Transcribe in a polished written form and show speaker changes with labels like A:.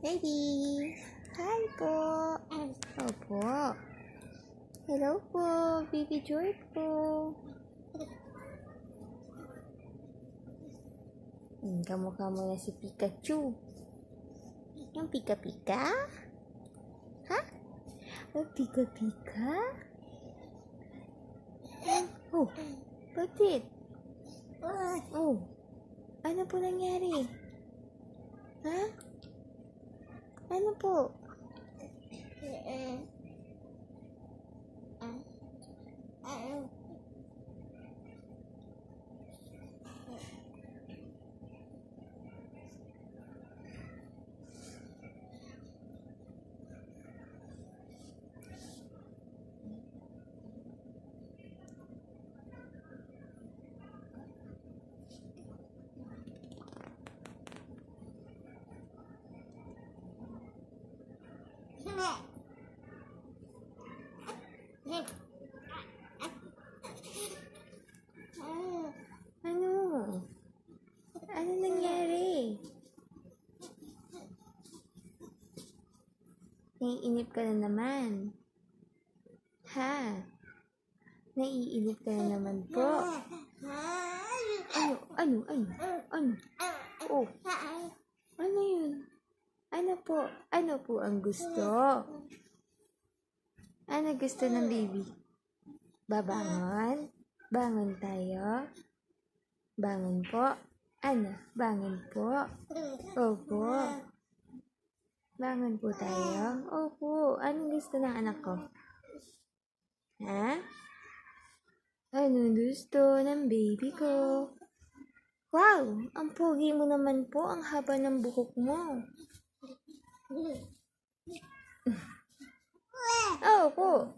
A: Baby! Hi po! Opo. Hello po, Baby Joy po. Kamukha mo na si Pikachu. Yung Pika-Pika? Ha? Oh, Pika-Pika? Oh, bakit? Oh, ano po nangyari? Ha? Ano po? Ano? Ano nangyari? Naiinip ka na naman. Ha? Naiinip ka na naman po. Ano? Oh, ano yun? Ano po ang gusto? Ano gusto ng baby? Babangon? Bangon tayo? Bangon po? Ano? Bangon po? Opo. Bangon po tayo? Opo. Anong gusto ng anak ko? Ha? Anong gusto ng baby ko? Wow! Ang pogi mo naman po. Ang haba ng buhok mo. Opo.